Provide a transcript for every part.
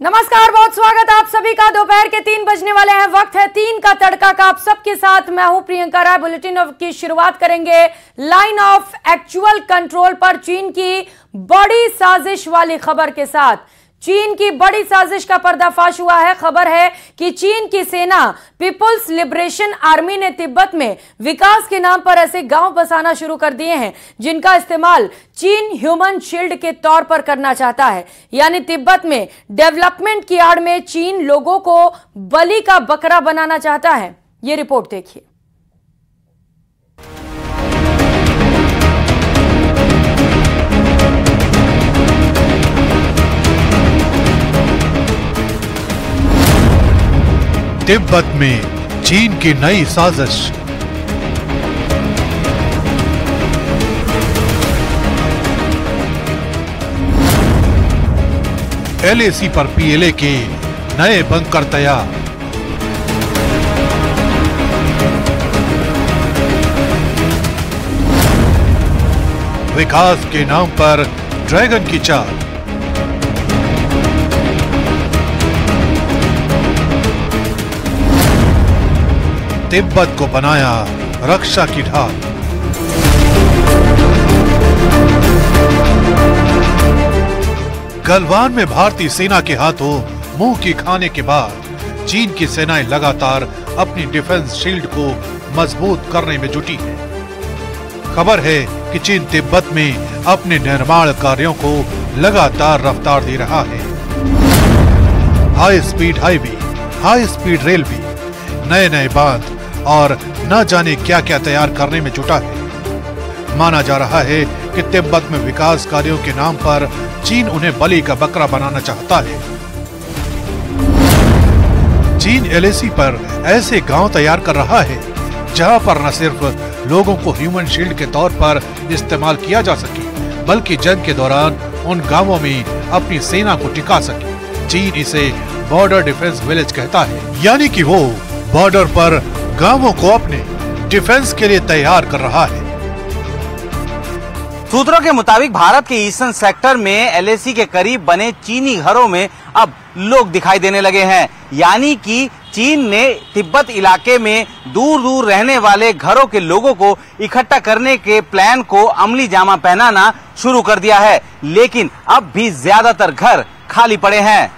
नमस्कार, बहुत स्वागत आप सभी का। दोपहर के 3 बजने वाले हैं, वक्त है 3 का तड़का का। आप सबके साथ मैं हूं प्रियंका राय। बुलेटिन की शुरुआत करेंगे लाइन ऑफ एक्चुअल कंट्रोल पर चीन की बड़ी साजिश वाली खबर के साथ। चीन की बड़ी साजिश का पर्दाफाश हुआ है। खबर है कि चीन की सेना पीपुल्स लिबरेशन आर्मी ने तिब्बत में विकास के नाम पर ऐसे गांव बसाना शुरू कर दिए हैं जिनका इस्तेमाल चीन ह्यूमन शील्ड के तौर पर करना चाहता है। यानी तिब्बत में डेवलपमेंट की आड़ में चीन लोगों को बलि का बकरा बनाना चाहता है। यह रिपोर्ट देखिए। तिब्बत में चीन की नई साजिश। LAC पर PLA के नए बंकर तैयार। विकास के नाम पर ड्रैगन की चाल। तिब्बत को बनाया रक्षा की ढाल। गलवान में भारतीय सेना के हाथों मुंह की खाने के बाद चीन की सेनाएं लगातार अपनी डिफेंस शील्ड को मजबूत करने में जुटी है। खबर है कि चीन तिब्बत में अपने निर्माण कार्यों को लगातार रफ्तार दे रहा है। High speed highway, high speed railway, नए नए बांध और न जाने क्या क्या तैयार करने में जुटा है। माना जा रहा है कि तिब्बत में विकास कार्यों के नाम पर चीन उन्हें बलि का बकरा बनाना चाहता है। चीन LAC पर ऐसे गांव तैयार कर रहा है जहां पर न सिर्फ लोगों को ह्यूमन शील्ड के तौर पर इस्तेमाल किया जा सके, बल्कि जंग के दौरान उन गांवों में अपनी सेना को टिका सके। चीन इसे बॉर्डर डिफेंस विलेज कहता है, यानी कि वो बॉर्डर पर गांवों को अपने डिफेंस के लिए तैयार कर रहा है। सूत्रों के मुताबिक भारत के ईस्टर्न सेक्टर में LAC के करीब बने चीनी घरों में अब लोग दिखाई देने लगे हैं। यानी कि चीन ने तिब्बत इलाके में दूर दूर रहने वाले घरों के लोगों को इकट्ठा करने के प्लान को अमली जामा पहनाना शुरू कर दिया है। लेकिन अब भी ज्यादातर घर खाली पड़े हैं।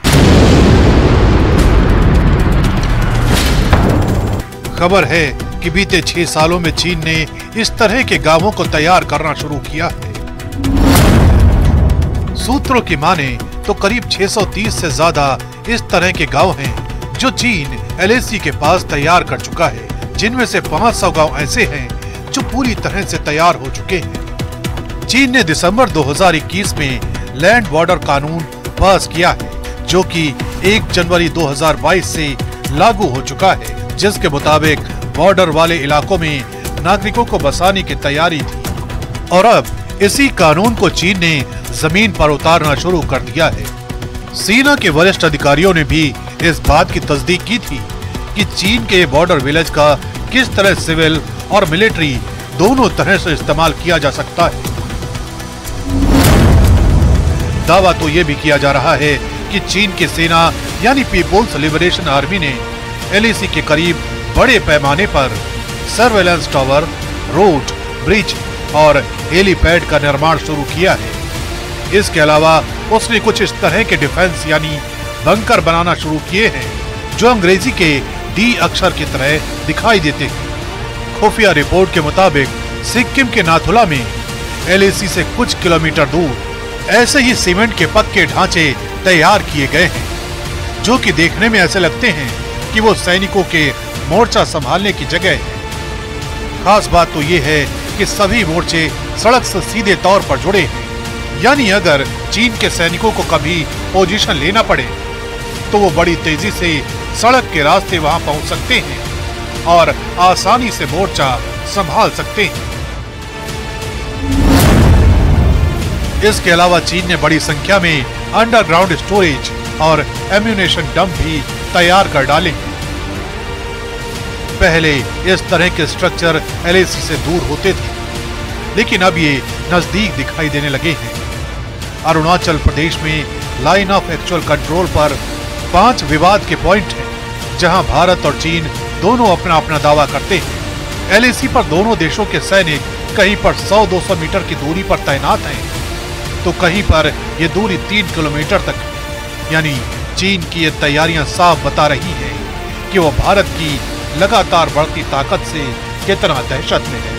खबर है कि बीते 6 सालों में चीन ने इस तरह के गांवों को तैयार करना शुरू किया है। सूत्रों की माने तो करीब 630 से ज्यादा इस तरह के गांव हैं जो चीन LAC के पास तैयार कर चुका है, जिनमें से 500 गांव ऐसे हैं जो पूरी तरह से तैयार हो चुके हैं। चीन ने दिसंबर 2021 में लैंड बॉर्डर कानून पास किया है, जो कि 1 जनवरी 2022 से लागू हो चुका है, जिसके मुताबिक बॉर्डर वाले इलाकों में नागरिकों को बसाने की तैयारी थी। और अब इसी कानून को चीन ने जमीन पर उतारना शुरू कर दिया है। सेना के वरिष्ठ अधिकारियों ने भी इस बात की तस्दीक की थी कि चीन के बॉर्डर विलेज का किस तरह सिविल और मिलिट्री दोनों तरह से इस्तेमाल किया जा सकता है। दावा तो ये भी किया जा रहा है कि चीन की सेना यानी पीपुल्स लिबरेशन आर्मी ने LAC के करीब बड़े पैमाने पर सर्वेलेंस टावर, रोड, ब्रिज और हेलीपैड का निर्माण शुरू किया है। इसके अलावा उसने कुछ इस तरह के डिफेंस यानी बंकर बनाना शुरू किए हैं जो अंग्रेजी के D अक्षर की तरह दिखाई देते हैं। खुफिया रिपोर्ट के मुताबिक सिक्किम के नाथुला में LAC से कुछ किलोमीटर दूर ऐसे ही सीमेंट के पक्के ढांचे तैयार किए गए हैं, जो कि देखने में ऐसे लगते हैं कि वो सैनिकों के मोर्चा संभालने की जगह है। खास बात तो ये है कि सभी मोर्चे सड़क से सीधे तौर पर जुड़े हैं, यानी अगर चीन के सैनिकों को कभी पोजीशन लेना पड़े तो वो बड़ी तेजी से सड़क के रास्ते वहां पहुंच सकते हैं और आसानी से मोर्चा संभाल सकते हैं। इसके अलावा चीन ने बड़ी संख्या में अंडरग्राउंड स्टोरेज और एम्यूनेशन डंप भी तैयार कर डाले हैं। पहले इस तरह के स्ट्रक्चर LAC से दूर होते थे, लेकिन अब ये नजदीक दिखाई देने लगे हैं। अरुणाचल प्रदेश में लाइन ऑफ एक्चुअल कंट्रोल पर 5 विवाद के पॉइंट हैं, जहां भारत और चीन दोनों अपना अपना दावा करते हैं। LAC पर दोनों देशों के सैनिक कहीं पर 100-200 मीटर की दूरी पर तैनात हैं, तो कहीं पर ये दूरी 3 किलोमीटर तक है। यानी चीन की ये तैयारियां साफ बता रही हैं कि वो भारत की लगातार बढ़ती ताकत से कितना दहशत में है।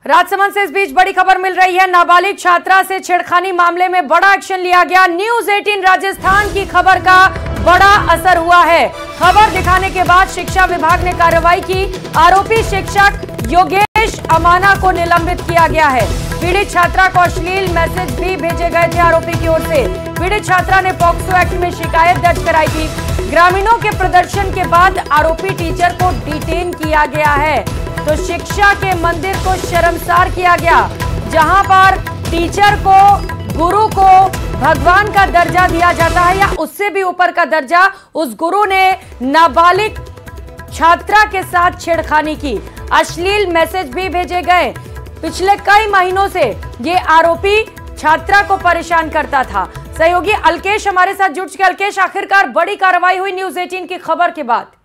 राजसमंद से इस बीच बड़ी खबर मिल रही है। नाबालिग छात्रा से छेड़खानी मामले में बड़ा एक्शन लिया गया। न्यूज 18 राजस्थान की खबर का बड़ा असर हुआ है। खबर दिखाने के बाद शिक्षा विभाग ने कार्रवाई की। आरोपी शिक्षक योगेश अमाना को निलंबित किया गया है। पीड़ित छात्रा को अश्लील मैसेज भी भेजे गए थे आरोपी की ओर से। पीड़ित छात्रा ने पॉक्सो एक्ट में शिकायत दर्ज कराई थी। ग्रामीणों के प्रदर्शन के बाद आरोपी टीचर को डिटेन किया गया है। तो शिक्षा के मंदिर को शर्मसार किया गया, जहां पर टीचर को, गुरु को भगवान का दर्जा दिया जाता है या उससे भी ऊपर का दर्जा। उस गुरु ने नाबालिग छात्रा के साथ छेड़खानी की, अश्लील मैसेज भी भेजे गए। पिछले कई महीनों से ये आरोपी छात्रा को परेशान करता था। सहयोगी अलकेश हमारे साथ जुड़ चुके। अलकेश, आखिरकार बड़ी कार्रवाई हुई न्यूज 18 की खबर के बाद।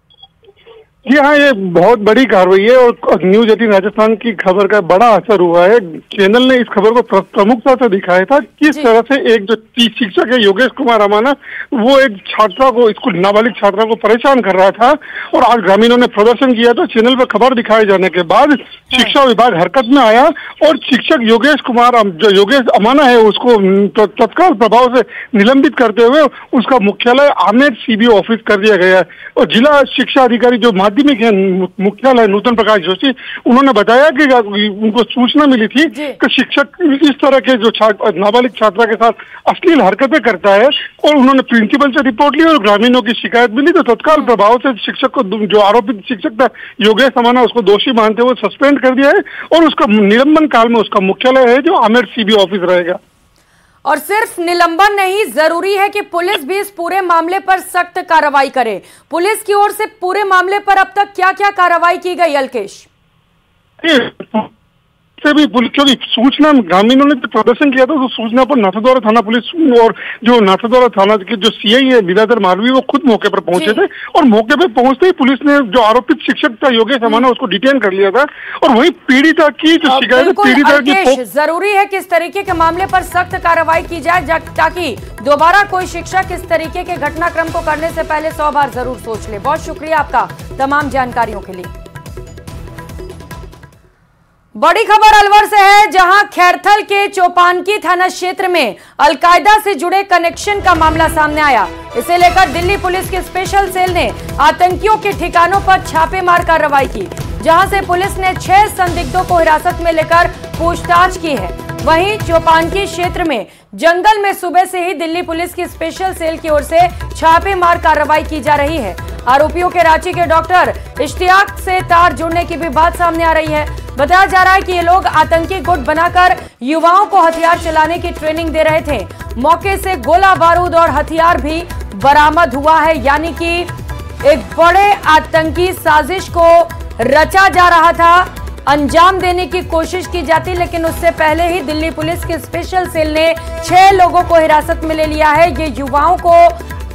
जी हाँ, ये बहुत बड़ी कार्रवाई है और न्यूज 18 राजस्थान की खबर का बड़ा असर हुआ है। चैनल ने इस खबर को प्रमुखता से दिखाया था किस तरह से एक जो शिक्षक है योगेश कुमार अमाना, वो एक छात्रा को, स्कूल नाबालिग छात्रा को परेशान कर रहा था और आज ग्रामीणों ने प्रदर्शन किया। तो चैनल पर खबर दिखाए जाने के बाद शिक्षा विभाग हरकत में आया और शिक्षक योगेश कुमार, जो योगेश अमाना है, उसको तत्काल प्रभाव से निलंबित करते हुए उसका मुख्यालय आमेर CBO ऑफिस कर दिया गया है। और जिला शिक्षा अधिकारी जो माध्यमिक मुख्यालय नूतन प्रकाश जोशी, उन्होंने बताया कि उनको सूचना मिली थी कि शिक्षक इस तरह के जो नाबालिग छात्रा के साथ अश्लील हरकतें करता है और उन्होंने प्रिंसिपल से रिपोर्ट ली और ग्रामीणों की शिकायत मिली। तो तत्काल प्रभाव से शिक्षक को, जो आरोपित शिक्षक था योगेश अमाना, उसको दोषी मानते हुए सस्पेंड कर दिया है और उसका निलंबन काल में उसका मुख्यालय है जो आमेर CBO ऑफिस रहेगा। और सिर्फ निलंबन नहीं, जरूरी है कि पुलिस भी इस पूरे मामले पर सख्त कार्रवाई करे। पुलिस की ओर से पूरे मामले पर अब तक क्या क्या कार्रवाई की गई अलकेश? से भी क्योंकि सूचना, ग्रामीणों ने प्रदर्शन किया था तो सूचना पर नाथद्वारा थाना पुलिस और जो नाथद्वारा थाना के जो CI है विद्याधर मालवी, वो खुद मौके पर पहुंचे थे और मौके पर पहुंचते ही पुलिस ने जो आरोपित शिक्षक था योगेश अमाना, उसको डिटेन कर लिया था। और वही पीड़िता की जो शिकायत, पीड़िता की, जरूरी है कि इस तरीके के मामले पर सख्त कार्रवाई की जाए ताकि दोबारा कोई शिक्षक इस तरीके के घटनाक्रम को करने से पहले 100 बार जरूर सोच ले। बहुत शुक्रिया आपका तमाम जानकारियों के लिए। बड़ी खबर अलवर से है, जहां खैरथल के चौपानकी थाना क्षेत्र में अलकायदा से जुड़े कनेक्शन का मामला सामने आया। इसे लेकर दिल्ली पुलिस की स्पेशल सेल ने आतंकियों के ठिकानों पर छापेमार कार्रवाई की, जहां से पुलिस ने 6 संदिग्धों को हिरासत में लेकर पूछताछ की है। वहीं चौपानकी क्षेत्र में जंगल में सुबह से ही दिल्ली पुलिस की स्पेशल सेल की ओर से छापेमार कार्रवाई की जा रही है। आरोपियों के रांची के डॉक्टर इश्तियाक से तार जुड़ने की भी बात सामने आ रही है। बताया जा रहा है कि ये लोग आतंकी गुट बनाकर युवाओं को हथियार चलाने की ट्रेनिंग दे रहे थे। मौके से गोला बारूद और हथियार भी बरामद हुआ है, यानी कि एक बड़े आतंकी साजिश को रचा जा रहा था, अंजाम देने की कोशिश की जाती, लेकिन उससे पहले ही दिल्ली पुलिस की स्पेशल सेल ने 6 लोगों को हिरासत में ले लिया है। ये युवाओं को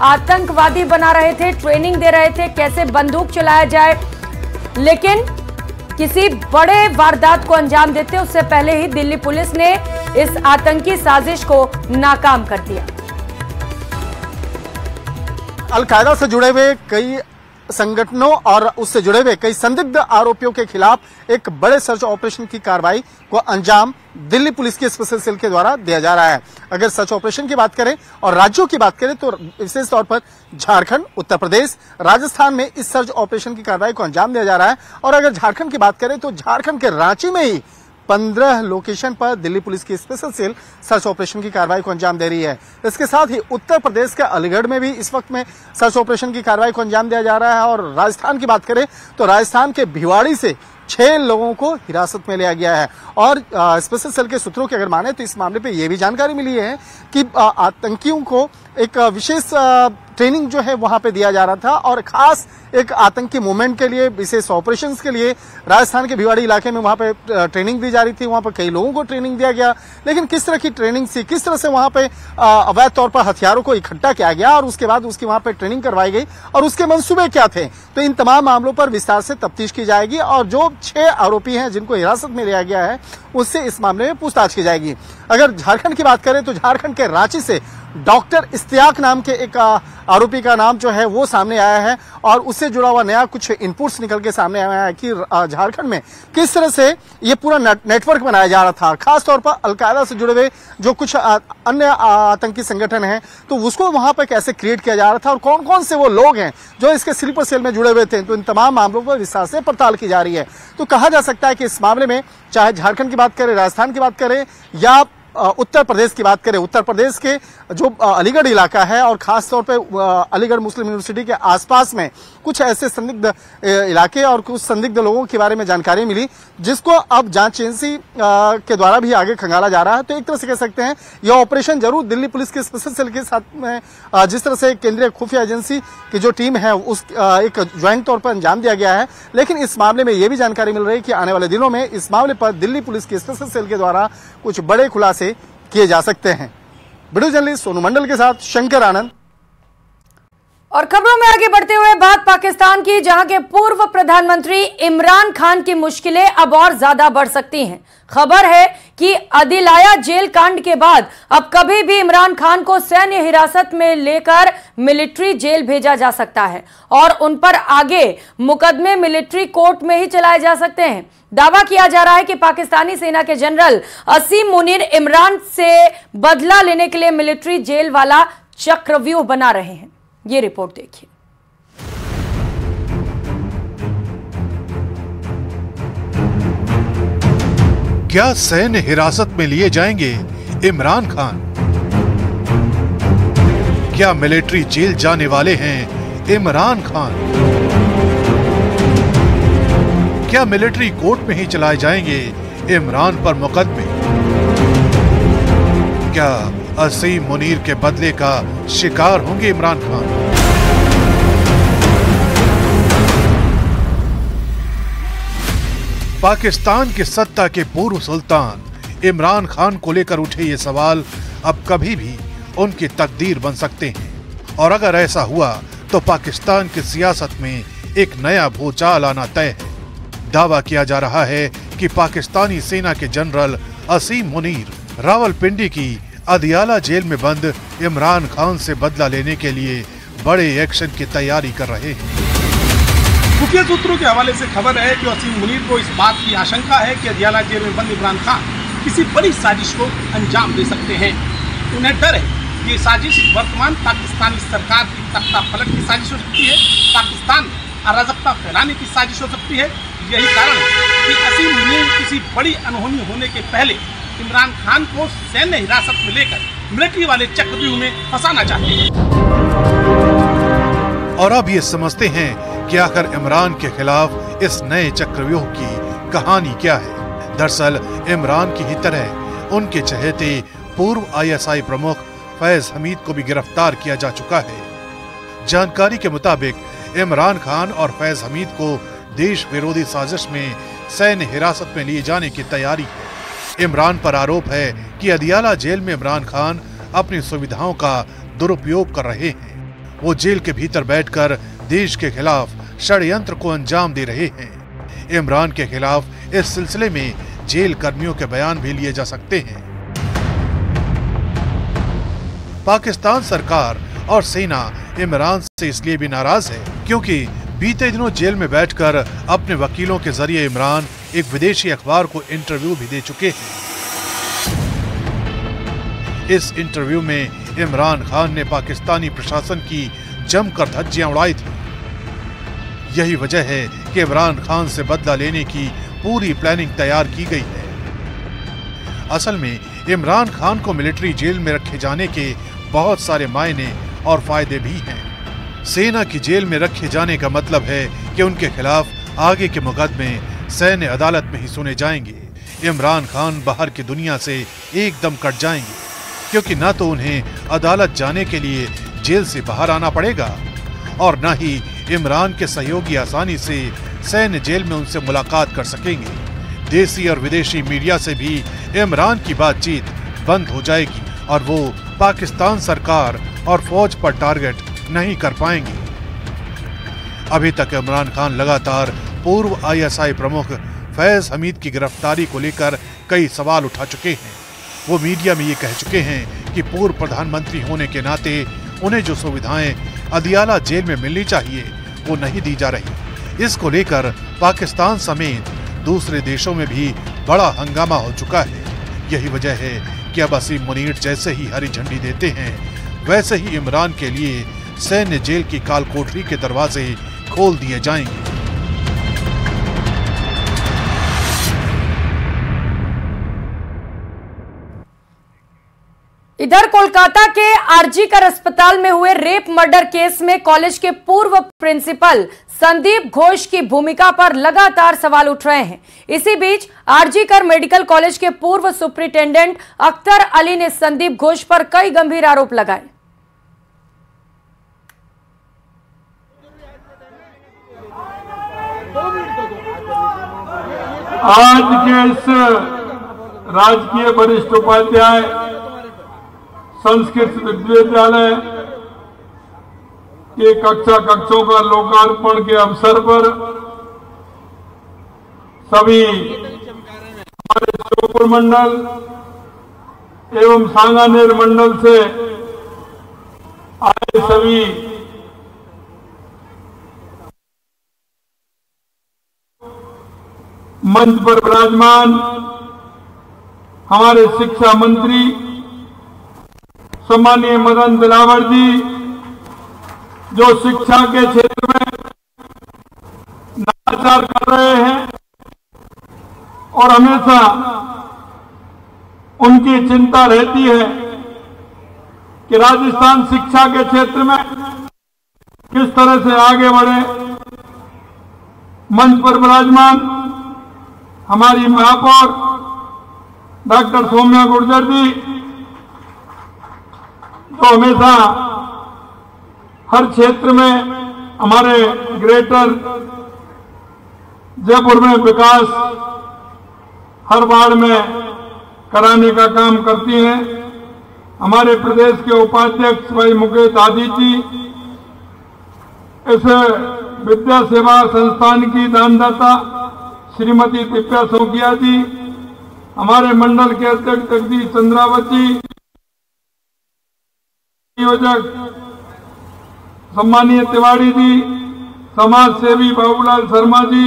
आतंकवादी बना रहे थे, ट्रेनिंग दे रहे थे कैसे बंदूक चलाया जाए, लेकिन किसी बड़े वारदात को अंजाम देते उससे पहले ही दिल्ली पुलिस ने इस आतंकी साजिश को नाकाम कर दिया। अलकायदा से जुड़े हुए कई संगठनों और उससे जुड़े हुए कई संदिग्ध आरोपियों के खिलाफ एक बड़े सर्च ऑपरेशन की कार्रवाई को अंजाम दिल्ली पुलिस की स्पेशल सेल के द्वारा दिया जा रहा है। अगर सर्च ऑपरेशन की बात करें और राज्यों की बात करें तो विशेष तौर पर झारखंड, उत्तर प्रदेश, राजस्थान में इस सर्च ऑपरेशन की कार्रवाई को अंजाम दिया जा रहा है। और अगर झारखंड की बात करें तो झारखंड के रांची में ही 15 लोकेशन पर दिल्ली पुलिस की स्पेशल सेल सर्च ऑपरेशन की कार्रवाई को अंजाम दे रही है। इसके साथ ही उत्तर प्रदेश के अलीगढ़ में भी इस वक्त में सर्च ऑपरेशन की कार्रवाई को अंजाम दिया जा रहा है। और राजस्थान की बात करें तो राजस्थान के भिवाड़ी से 6 लोगों को हिरासत में लिया गया है। और स्पेशल सेल के सूत्रों की अगर माने तो इस मामले पे ये भी जानकारी मिली है कि आतंकियों को एक विशेष ट्रेनिंग जो है वहां पे दिया जा रहा था और खास एक आतंकी मूवमेंट के लिए, विशेष ऑपरेशंस के लिए राजस्थान के भिवाड़ी इलाके में वहां पे ट्रेनिंग दी जा रही थी। वहां पर कई लोगों को ट्रेनिंग दिया गया, लेकिन किस तरह की ट्रेनिंग थी, किस तरह से वहां पे अवैध तौर पर हथियारों को इकट्ठा किया गया और उसके बाद उसकी वहां पे ट्रेनिंग करवाई गई और उसके मंसूबे क्या थे, तो इन तमाम मामलों पर विस्तार से तफ्तीश की जाएगी और जो 6 आरोपी हैं जिनको हिरासत में लिया गया है उससे इस मामले में पूछताछ की जाएगी। अगर झारखंड की बात करें तो झारखंड के रांची से डॉक्टर इस्तियाक नाम के एक आरोपी का नाम जो है वो सामने आया है और उससे जुड़ा हुआ नया कुछ इनपुट्स निकल के सामने आया है कि झारखंड में किस तरह से ये पूरा नेटवर्क बनाया जा रहा था। खासतौर पर अलकायदा से जुड़े हुए जो कुछ अन्य आतंकी संगठन हैं तो उसको वहां पर कैसे क्रिएट किया जा रहा था और कौन कौन से वो लोग हैं जो इसके स्लीपर सेल में जुड़े हुए थे। तो इन तमाम मामलों पर विस्तार से पड़ताल की जा रही है। तो कहा जा सकता है कि इस मामले में चाहे झारखंड की बात करें, राजस्थान की बात करें या उत्तर प्रदेश की बात करें, उत्तर प्रदेश के जो अलीगढ़ इलाका है और खासतौर पे अलीगढ़ मुस्लिम यूनिवर्सिटी के आसपास में कुछ ऐसे संदिग्ध इलाके और कुछ संदिग्ध लोगों के बारे में जानकारी मिली जिसको अब जांच एजेंसी के द्वारा भी आगे खंगाला जा रहा है। तो एक तरह से कह सकते हैं यह ऑपरेशन जरूर दिल्ली पुलिस के स्पेशल सेल के साथ में जिस तरह से केंद्रीय खुफिया एजेंसी की जो टीम है उस एक ज्वाइंट तौर पर अंजाम दिया गया है, लेकिन इस मामले में यह भी जानकारी मिल रही है कि आने वाले दिनों में इस मामले पर दिल्ली पुलिस के स्पेशल सेल के द्वारा कुछ बड़े खुलासे किए जा सकते हैं। वीडियो जर्नलिस्ट सोनू मंडल के साथ शंकर आनंद। और खबरों में आगे बढ़ते हुए बात पाकिस्तान की, जहां के पूर्व प्रधानमंत्री इमरान खान की मुश्किलें अब और ज्यादा बढ़ सकती हैं। खबर है कि अदिलाया जेल कांड के बाद अब कभी भी इमरान खान को सैन्य हिरासत में लेकर मिलिट्री जेल भेजा जा सकता है और उन पर आगे मुकदमे मिलिट्री कोर्ट में ही चलाए जा सकते हैं। दावा किया जा रहा है कि पाकिस्तानी सेना के जनरल असीम मुनीर इमरान से बदला लेने के लिए मिलिट्री जेल वाला चक्रव्यूह बना रहे हैं। ये रिपोर्ट देखिए। क्या सैन्य हिरासत में लिए जाएंगे इमरान खान? क्या मिलिट्री जेल जाने वाले हैं इमरान खान? क्या मिलिट्री कोर्ट में ही चलाए जाएंगे इमरान पर मुकदमे? क्या असीम मुनीर के बदले का शिकार होंगे इमरान खान? पाकिस्तान की सत्ता के पूर्व सुल्तान इमरान खान को लेकर उठे ये सवाल अब कभी भी उनकी तकदीर बन सकते हैं और अगर ऐसा हुआ तो पाकिस्तान की सियासत में एक नया भूचाल आना तय है। दावा किया जा रहा है कि पाकिस्तानी सेना के जनरल असीम मुनीर रावलपिंडी की अदियाला जेल में बंद इमरान खान से बदला लेने के लिए बड़े एक्शन की तैयारी कर रहे हैं। खुफिया सूत्रों के हवाले से खबर है कि असीम मुनीर को इस बात की आशंका है कि अदियाला जेल में बंद इमरान खान किसी बड़ी साजिश को अंजाम दे सकते हैं। उन्हें डर है कि ये साजिश वर्तमान पाकिस्तानी सरकार की तख्ता पलट की साजिश हो सकती है, पाकिस्तान अराजकता फैलाने की साजिश हो सकती है। यही कारण है कि असीम मुनीर किसी बड़ी अनहोनी होने के पहले इमरान खान को सैन्य हिरासत में लेकर मिलिट्री वाले चक्रव्यूह में फंसाना चाहते हैं। और अब ये समझते हैं कि आखिर इमरान के खिलाफ इस नए चक्रव्यूह की कहानी क्या है। दरअसल इमरान की ही तरह उनके चहेते पूर्व आईएसआई प्रमुख फैज हमीद को भी गिरफ्तार किया जा चुका है। जानकारी के मुताबिक इमरान खान और फैज हमीद को देश विरोधी साजिश में सैन्य हिरासत में लिए जाने की तैयारी है। इमरान पर आरोप है कि अदियाला जेल में इमरान खान अपनी सुविधाओं का दुरुपयोग कर रहे हैं। वो जेल के भीतर बैठकर देश के खिलाफ षड्यंत्र को अंजाम दे रहे हैं। इमरान के खिलाफ इस सिलसिले में जेल कर्मियों के बयान भी लिए जा सकते हैं। पाकिस्तान सरकार और सेना इमरान से इसलिए भी नाराज है क्योंकि बीते दिनों जेल में बैठकर अपने वकीलों के जरिए इमरान एक विदेशी अखबार को इंटरव्यू भी दे चुके हैं। इस इंटरव्यू में इमरान खान ने पाकिस्तानी प्रशासन की जमकर धज्जियां उड़ाई थी। यही वजह है कि इमरान खान से बदला लेने की पूरी प्लानिंग तैयार की गई है। असल में इमरान खान को मिलिट्री जेल में रखे जाने के बहुत सारे मायने और फायदे भी हैं। सेना की जेल में रखे जाने का मतलब है कि उनके खिलाफ आगे के मुकदमे सैन्य अदालत में ही सुने जाएंगे। इमरान खान बाहर की दुनिया से एकदम कट जाएंगे। क्योंकि न तो उन्हें अदालत जाने के लिए जेल से बाहर आना पड़ेगा और न ही इमरान के सहयोगी आसानी से सैन्य जेल में उनसे मुलाकात कर सकेंगे। देसी और विदेशी मीडिया से भी इमरान की बातचीत बंद हो जाएगी और वो पाकिस्तान सरकार और फौज पर टारगेट नहीं कर पाएंगे। अभी तक इमरान खान लगातार पूर्व आईएसआई प्रमुख फैज हमीद की गिरफ्तारी को लेकर कई सवाल उठा चुके हैं। वो मीडिया में ये कह चुके हैं कि पूर्व प्रधानमंत्री होने के नाते उन्हें जो सुविधाएं अदियाला जेल में मिलनी चाहिए वो नहीं दी जा रही। इसको लेकर पाकिस्तान समेत दूसरे देशों में भी बड़ा हंगामा हो चुका है। यही वजह है कि अब असीम मुनीर जैसे ही हरी झंडी देते हैं वैसे ही इमरान के लिए सैन्य जेल की काल कोठरी के दरवाजे खोल दिए जाएंगे। इधर कोलकाता के आरजीकर अस्पताल में हुए रेप मर्डर केस में कॉलेज के पूर्व प्रिंसिपल संदीप घोष की भूमिका पर लगातार सवाल उठ रहे हैं। इसी बीच आरजीकर मेडिकल कॉलेज के पूर्व सुपरिटेंडेंट अख्तर अली ने संदीप घोष पर कई गंभीर आरोप लगाए। आज के इस राजकीय वरिष्ठ उपाध्याय संस्कृत विश्वविद्यालय के कक्षों का लोकार्पण के अवसर पर सभी हमारे श्योपुर मंडल एवं सांगानेर मंडल से आए सभी मंच पर विराजमान हमारे शिक्षा मंत्री सम्मानीय मदन दिलावर जी, जो शिक्षा के क्षेत्र में नवाचार कर रहे हैं और हमेशा उनकी चिंता रहती है कि राजस्थान शिक्षा के क्षेत्र में किस तरह से आगे बढ़े। मंच पर विराजमान हमारी महापौर डॉक्टर सौम्या गुर्जर जी, तो हमेशा हर क्षेत्र में हमारे ग्रेटर जयपुर में विकास हर वार्ड में कराने का काम करती हैं। हमारे प्रदेश के उपाध्यक्ष भाई मुकेश आदि जी, इस विद्या सेवा संस्थान की दानदाता श्रीमती दिव्या सोकिया जी, हमारे मंडल के अध्यक्ष जगदीश चंद्रावत जी, नियोजक सम्मानीय तिवारी जी, समाज सेवी बाबूलाल शर्मा जी,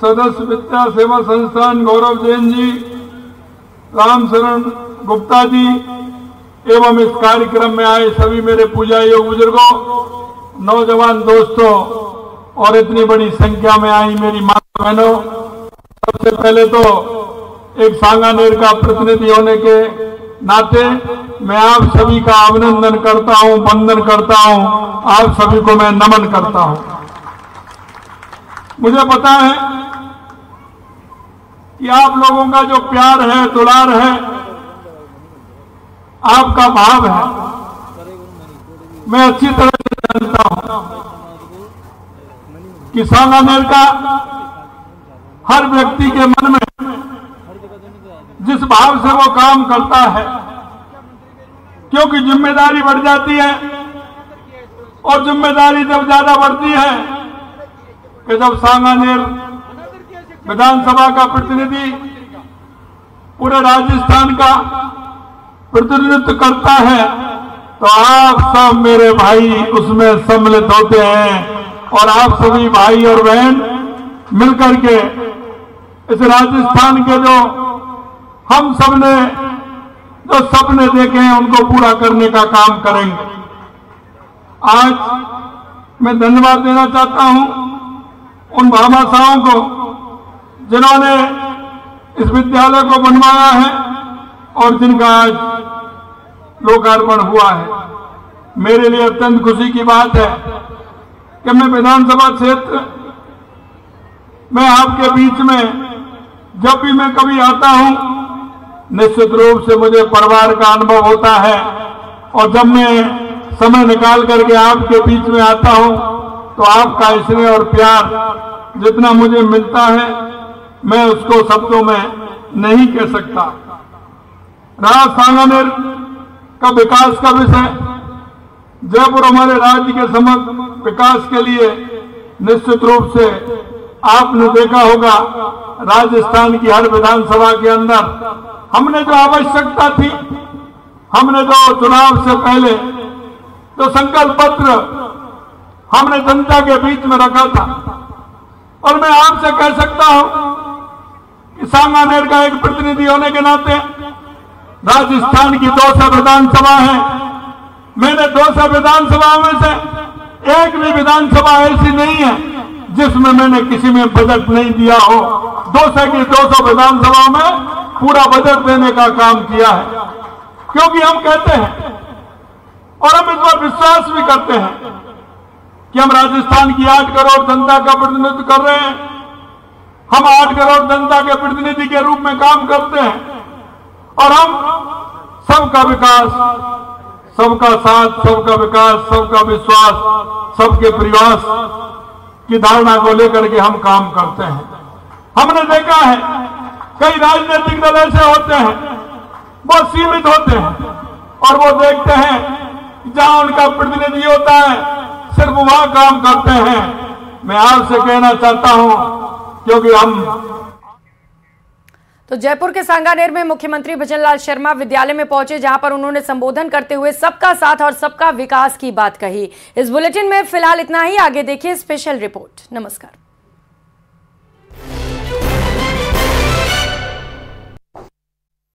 सदस्य विद्या सेवा संस्थान गौरव जैन जी, राम शरण गुप्ता जी एवं इस कार्यक्रम में आए सभी मेरे पूजा योग बुजुर्गों, नौजवान दोस्तों और इतनी बड़ी संख्या में आई मेरी माता बहनों, सबसे पहले तो एक सांगानेर का प्रतिनिधि होने के नाते मैं आप सभी का अभिनंदन करता हूं, वंदन करता हूं, आप सभी को मैं नमन करता हूं। मुझे पता है कि आप लोगों का जो प्यार है, दुलार है, आपका भाव है, मैं अच्छी तरह से जानता हूं कि सांगानेर का हर व्यक्ति के मन में जिस भाव से वो काम करता है, क्योंकि जिम्मेदारी बढ़ जाती है और जिम्मेदारी जब ज्यादा बढ़ती है कि जब सांगानेर विधानसभा का प्रतिनिधि पूरे राजस्थान का प्रतिनिधित्व करता है तो आप सब मेरे भाई उसमें सम्मिलित होते हैं और आप सभी भाई और बहन मिलकर के इस राजस्थान के जो हम सबने जो सपने देखे हैं उनको पूरा करने का काम करेंगे। आज मैं धन्यवाद देना चाहता हूं उन भामाशाहों को जिन्होंने इस विद्यालय को बनवाया है और जिनका आज लोकार्पण हुआ है। मेरे लिए अत्यंत खुशी की बात है कि मैं विधानसभा क्षेत्र में आपके बीच में जब भी मैं कभी आता हूं निश्चित रूप से मुझे परिवार का अनुभव होता है, और जब मैं समय निकाल करके आपके बीच में आता हूं तो आपका स्नेह और प्यार जितना मुझे मिलता है मैं उसको शब्दों में नहीं कह सकता। रहा सांगानेर का विकास का विषय, जयपुर हमारे राज्य के समग्र विकास के लिए निश्चित रूप से आपने देखा होगा राजस्थान की हर विधानसभा के अंदर हमने जो आवश्यकता थी, हमने जो चुनाव से पहले जो संकल्प पत्र हमने जनता के बीच में रखा था, और मैं आपसे कह सकता हूं कि सांगानेर का एक प्रतिनिधि होने के नाते राजस्थान की 200 विधानसभा है। मैंने 200 विधानसभाओं में से एक भी विधानसभा ऐसी नहीं है जिसमें मैंने किसी में बजट नहीं दिया हो। 200 की 200 विधानसभाओं में पूरा बजट देने का काम किया है, क्योंकि हम कहते हैं और हम इस पर विश्वास भी करते हैं कि हम राजस्थान की 8 करोड़ जनता का प्रतिनिधित्व कर रहे हैं। हम 8 करोड़ जनता के प्रतिनिधि के रूप में काम करते हैं, और हम सबका विकास, सबका साथ, सबका विकास, सबका विश्वास, सबके प्रयास की धारणा को लेकर के हम काम करते हैं। हमने देखा है कई राजनीतिक दल ऐसे होते हैं, वो सीमित होते हैं और वो देखते हैं जहां उनका प्रतिनिधि होता है सिर्फ वहां काम करते हैं। मैं आपसे कहना चाहता हूं, क्योंकि हम तो जयपुर के सांगानेर में मुख्यमंत्री भजनलाल शर्मा विद्यालय में पहुंचे, जहां पर उन्होंने संबोधन करते हुए सबका साथ और सबका विकास की बात कही। इस बुलेटिन में फिलहाल इतना ही, आगे देखिए स्पेशल रिपोर्ट। नमस्कार।